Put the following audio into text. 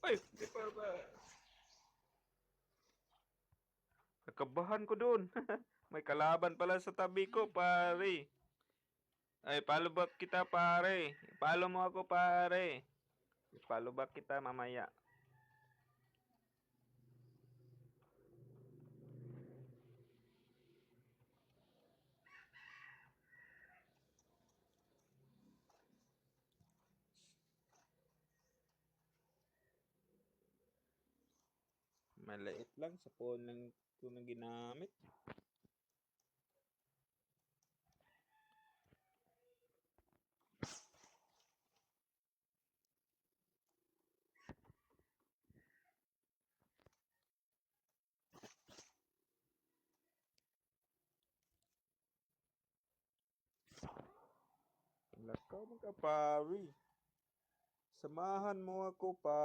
Ay, di pa ba? Nakabahan ko dun. May kalaban pala sa tabi ko, pare. Ay, follow back kita, pare. Follow mo ako, pare. Follow back kita mamaya. Maliit lang sa phone lang ko na ginamit. Lakaw mo ka, pare. Samahan mo ako, pare.